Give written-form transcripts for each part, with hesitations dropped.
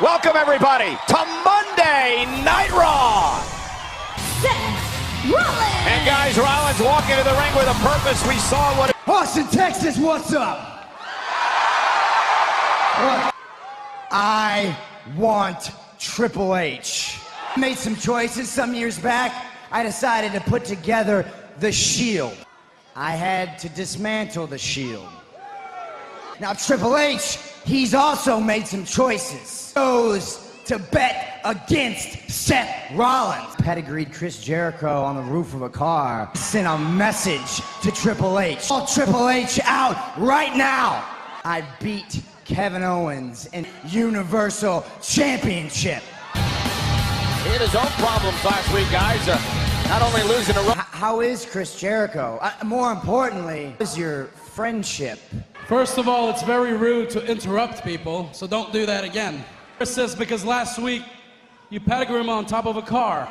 Welcome everybody to Monday Night Raw. Seth Rollins. And guys, Rollins walking into the ring with a purpose. We saw what. Austin, Texas, what's up? What? I want Triple H. I made some choices some years back. I decided to put together the Shield. I had to dismantle the Shield. Now Triple H, he's also made some choices. Chose to bet against Seth Rollins. Pedigreed Chris Jericho on the roof of a car. Sent a message to Triple H. Call Triple H out right now. I beat Kevin Owens in Universal Championship. He had his own problems last week, guys. Not only losing a... How is Chris Jericho? More importantly, how is your friendship? First of all, it's very rude to interrupt people, so don't do that again. Chris says because last week you pedigree him on top of a car.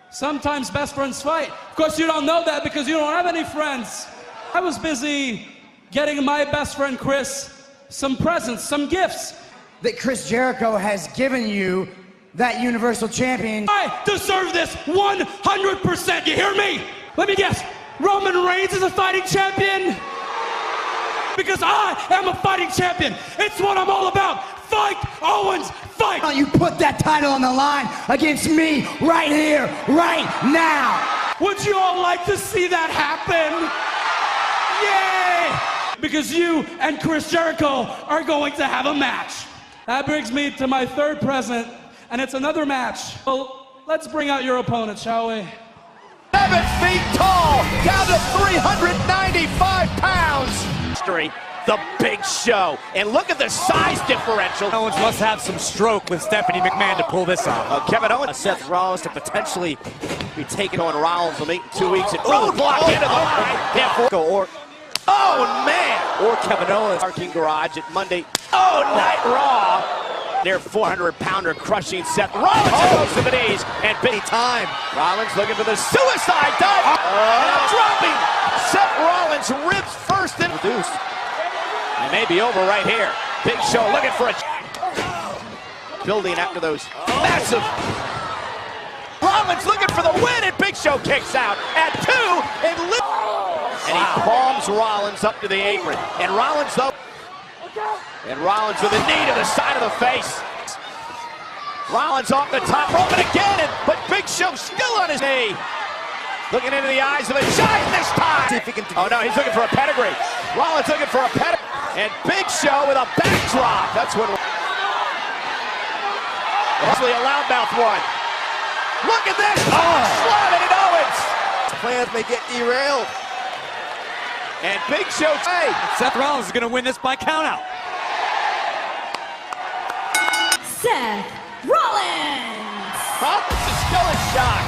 Sometimes best friends fight. Of course, you don't know that because you don't have any friends. I was busy getting my best friend Chris some presents, some gifts. That Chris Jericho has given you that Universal Champion. I deserve this 100%. You hear me? Let me guess. Roman Reigns is a fighting champion? Because I am a fighting champion. It's what I'm all about. Fight, Owens, fight! You put that title on the line against me right here, right now. Would you all like to see that happen? Yay! Because you and Chris Jericho are going to have a match. That brings me to my third present, and it's another match. Well, let's bring out your opponent, shall we? 7 feet tall, down to 395 pounds. The Big Show, and look at the size differential. Owens must have some stroke with Stephanie McMahon to pull this off. Kevin Owens, Seth Rollins to potentially be taking on Rollins. Will meet in 2 weeks. And roadblock into the line. Oh man! Or Kevin Owens parking garage at Monday. Oh, Night Raw. Their 400-pounder crushing Seth Rollins goes to the knees and big time. Rollins looking for the suicide dive. Dropping Seth Rollins ribs first and reduced. It may be over right here. Big Show looking for a building after those massive. Rollins looking for the win, and Big Show kicks out at 2 and he palms Rollins up to the apron. And Rollins though. And Rollins with a knee to the side of the face. Rollins off the top rope and again, but Big Show still on his knee. Looking into the eyes of a giant this time. Oh no, he's looking for a pedigree. Rollins looking for a pedigree. And Big Show with a backdrop. That's when. Actually a loudmouth one. Look at this. Slamming it Owens. Plans may get derailed. And Big Show. Hey. Seth Rollins is going to win this by countout. Seth Rollins. Rollins is still in shock.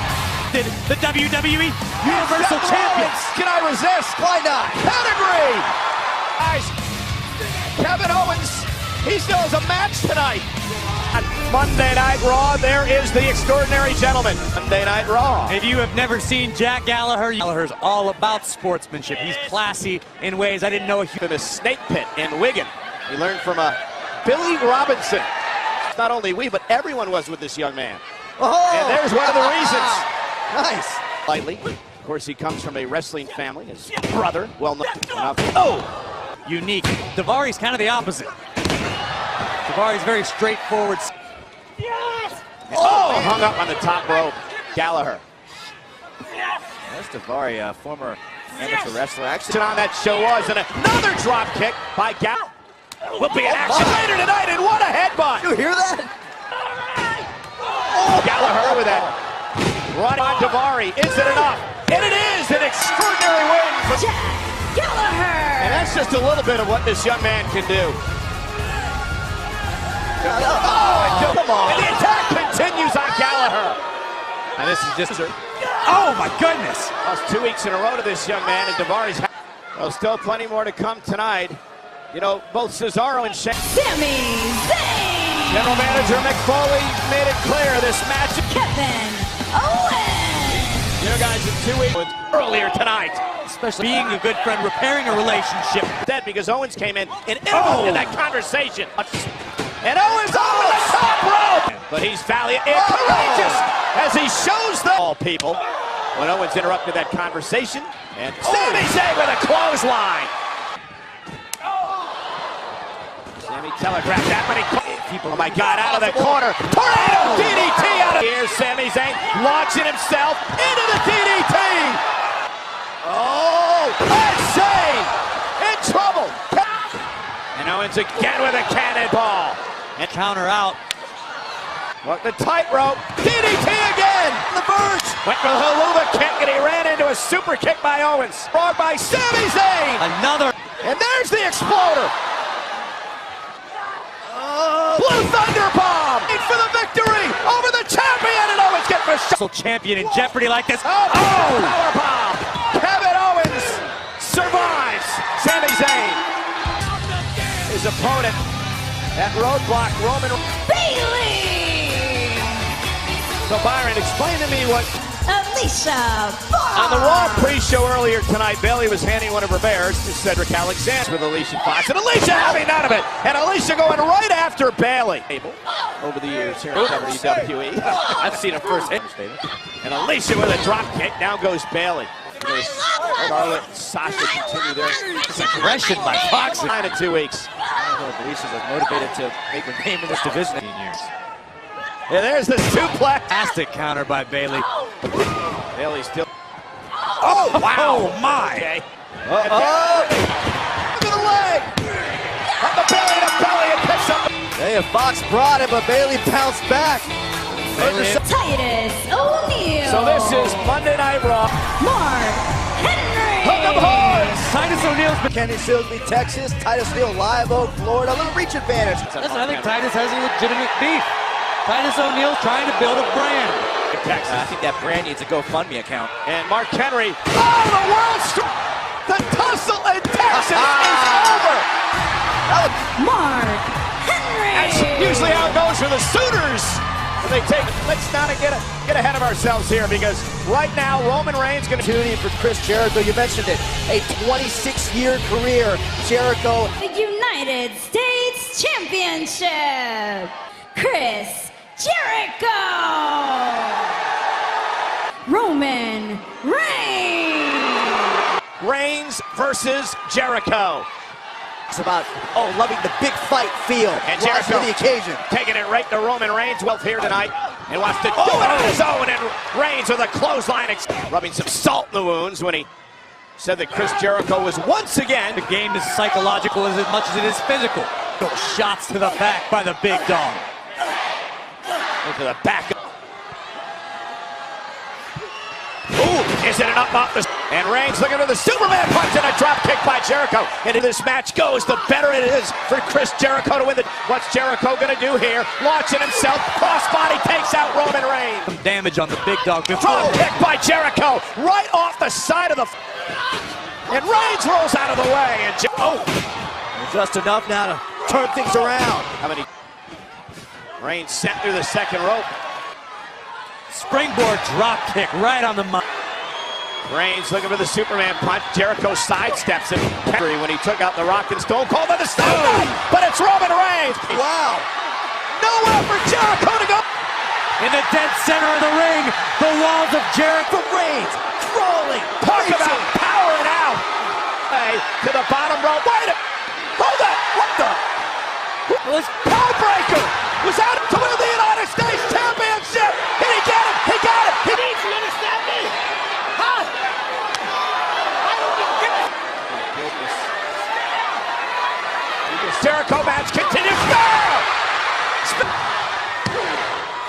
The WWE Universal Champion. Can I resist? Why not? Pedigree. Guys, Kevin Owens, he still has a match tonight. On Monday Night Raw, there is the extraordinary gentleman. Monday Night Raw. If you have never seen Jack Gallagher, Gallagher's all about sportsmanship. He's classy in ways I didn't know. In the snake pit in Wigan. He learned from Billy Robinson. Not only we, but everyone was with this young man. Oh. And there's one of the reasons. Nice. Lightly. Of course, he comes from a wrestling family. His brother, well known enough. Oh! Unique. Daivari's kind of the opposite. Daivari's very straightforward. Yes! Oh! Hung up on the top rope. Gallagher. That's Daivari, a former amateur wrestler. Actually, on that show was, and another drop kick by Gallagher. Will be in action later tonight, and what a headbutt! You hear that? Gallagher with that run on Daivari. Is it enough? And it is an extraordinary win for Jack Gallagher. And that's just a little bit of what this young man can do. Oh, come on. And the attack continues on Gallagher. And this is just oh my goodness. Lost 2 weeks in a row to this young man, and Daivari's well, still plenty more to come tonight. You know, both Cesaro and Sami Zayn. General Manager Mick Foley made it clear this match. Kevin Owens. You know, guys, in 2 weeks earlier tonight. Especially being a good friend, repairing a relationship. Dead because Owens came in and interrupted that conversation. And Owens over the top rope! But he's valiant and courageous as he shows the all people. When Owens interrupted that conversation, and Sami Zayn with a clothesline. Sami telegraphed that when he people, oh my God, out of the corner. Tornado DDT out of here. Sami Zayn launching himself into the DDT. Oh, and Zayn in trouble. And Owens again with a cannonball. And Counter out. Walk the tightrope. DDT again. The verge. Went for the haluva kick and he ran into a super kick by Owens. Brought by Sami Zayn. Another. And there's the exploder. Blue Thunder Bomb. For the victory over the champion. And Owens gets the shot. Champion in jeopardy like this. Oh, power bomb. Kevin Owens survives. Sami Zayn. His opponent at Roadblock, Roman Bailey! So Byron, explain to me what... Alicia Fox! On the Raw pre-show earlier tonight, Bailey was handing one of her bears to Cedric Alexander with Alicia Fox. And Alicia having none of it! And Alicia going right after Bailey. Over the years here in WWE. I've seen it first. And Alicia with a drop kick. Down goes Bailey. Charlotte and Sasha continue their Aggression by Fox. 9 in 2 weeks. Alicia's motivated to make her name in this division in years. And there's the suplex. Fantastic counter by Bailey. Bailey still. Oh, wow. Oh, my. Okay. Look at the leg. Up the belly to belly and picks up. Hey, Fox brought it, but Bailey bounced back. Titus O'Neil! So this is Monday Night Raw. Mark Henry! Hook 'em horns. Titus O'Neil's been... Kenny Silsby, Texas. Titus O'Neil, Live Oak, Florida. A little reach advantage. Listen, I think Titus has a legitimate beef. Titus O'Neil's trying to build a brand. Texas. I think that brand needs a GoFundMe account. And Mark Henry. Oh, the world the tussle in Texas is over. Mark Henry! That's usually how it goes for the Sooners. They take. Let's not get ahead of ourselves here because right now Roman Reigns going to Opportunity for Chris Jericho. You mentioned it. A 26-year career. Jericho. The United States Championship! Chris Jericho! Roman Reigns! Reigns versus Jericho. It's about, loving the big fight feel. And Rise Jericho to the occasion. taking it right to Roman Reigns. Wealth here tonight. And wants to do it on his own. And Reigns with a clothesline. Rubbing some salt in the wounds when he said that Chris Jericho was once again. The game is psychological as much as it is physical. Shots to the back by the big dog. Into the back. Ooh, is it an up? And Reigns looking for the Superman punch and a drop kick by Jericho. Into this match goes, the better it is for Chris Jericho to win it. What's Jericho going to do here? Launching himself, crossbody takes out Roman Reigns. Some damage on the big dog before. Drop kick by Jericho, right off the side of the... And Reigns rolls out of the way. And Just enough now to turn things around. how many? Reigns sent through the second rope. Springboard drop kick right on the money. Reigns looking for the Superman punch. Jericho sidesteps him. Henry when he took out the Rock and Stone Cold by the stone, but it's Roman Reigns. Wow. Nowhere for Jericho to go. In the dead center of the ring, the walls of Jericho. Reigns crawling. Talk about powering out. Hey, to the bottom rope. Wait a hold that. What the? It was Power breaker was out to win the United States Championship. Did he get it? He got it. He needs you understand me. Huh? I don't get it. This Jericho match continues.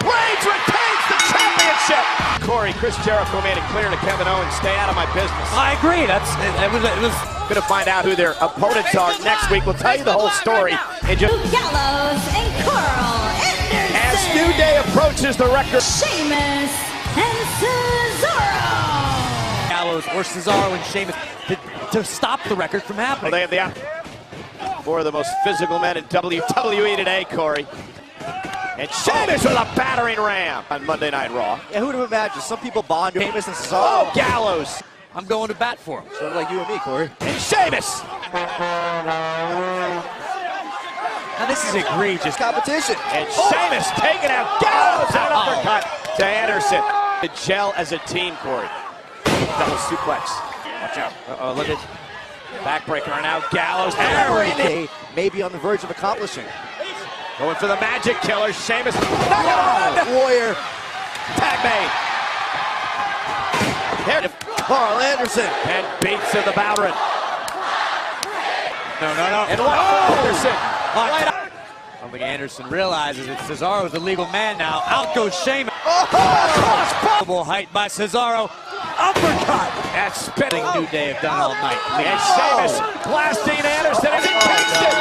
Reigns retains the championship. Corey, Chris Jericho made it clear to Kevin Owens, stay out of my business. I agree. It was Going to find out who their opponents are next week. We'll tell you the whole story in just Gallows and Carl Anderson! as New Day approaches the record. Sheamus and Cesaro! Gallows or Cesaro and Sheamus to stop the record from happening. Well, they have four of the most physical men in WWE today, Corey. And Sheamus with a battering ram on Monday Night Raw. Yeah, who would have imagined? Some people bond with Sheamus and Cesaro. Oh, Gallows. I'm going to bat for him. Sort of like you and me, Corey. And Sheamus. Now this is egregious. Competition. And Sheamus taking out Gallows and an uppercut to Anderson. The gel as a team, Corey. Double suplex. Watch out. Uh-oh, look at backbreaker, and now Gallows. They may be on the verge of accomplishing. Going for the magic killer. Sheamus. Warrior. Tag made. Here, Carl Anderson. and beats to the Bowden. No. And what? Anderson. I don't think Anderson realizes that Cesaro's the legal man now. Out goes Sheamus. Possible height by Cesaro. Uppercut. And spinning. New Day have done all night. And Sheamus blasting Anderson, and he takes it.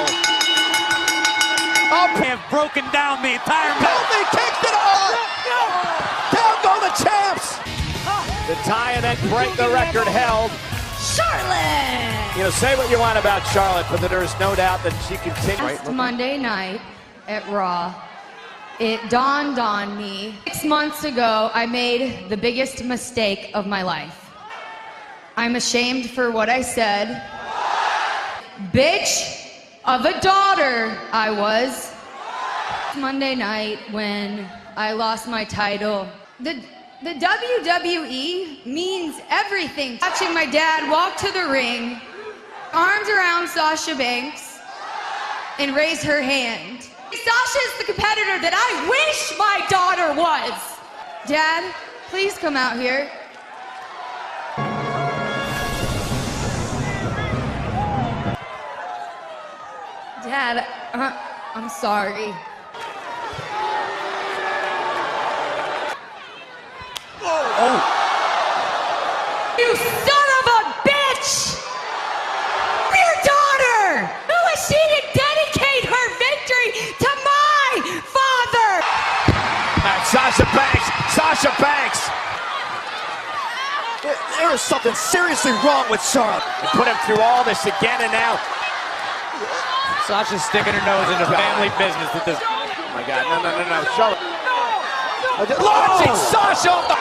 They have broken down the entire match. He kicked it off. Down go the champs. The tie and then break the record held. Charlotte. You know, say what you want about Charlotte, but there is no doubt that she continues. Last Monday night at Raw, it dawned on me 6 months ago I made the biggest mistake of my life. I'm ashamed for what I said. Bitch of a daughter I was. Monday night when I lost my title. The WWE means everything. Watching my dad walk to the ring, arms around Sasha Banks, and raise her hand. Sasha's the competitor that I wish my daughter was. Dad, please come out here. Dad, I'm sorry. You son of a bitch! Your daughter! Who is she to dedicate her victory to my father? Sasha Banks. There is something seriously wrong with Charlotte. Put him through all this again, and now. Sasha's sticking her nose into family business with this. Oh my God, no. Charlotte. Launching Sasha off the.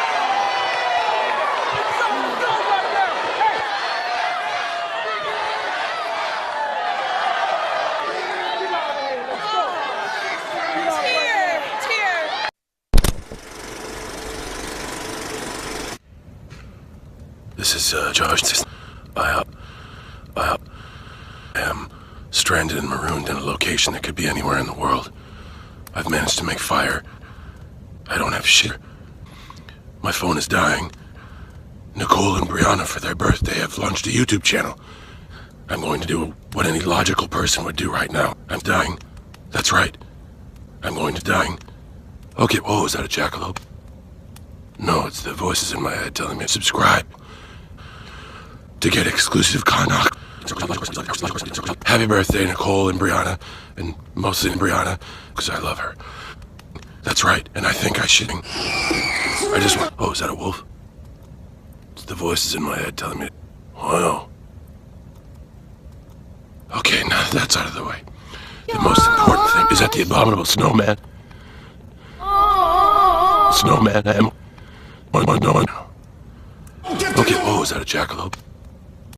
This is Josh. I am stranded and marooned in a location that could be anywhere in the world. I've managed to make fire. I don't have shit. My phone is dying. Nicole and Brianna, for their birthday, have launched a YouTube channel. I'm going to do what any logical person would do right now. I'm dying. That's right. I'm going to die. Okay, whoa, is that a jackalope? No, it's the voices in my head telling me to subscribe. To get exclusive content. Happy birthday, Nicole and Brianna, and mostly Brianna, because I love her. That's right, and I think I should. I just want. Oh, is that a wolf? It's the voices in my head telling me. Wow. Okay, now that's out of the way. The most important thing is that the abominable snowman. Snowman, I am. Okay, whoa, is that a jackalope?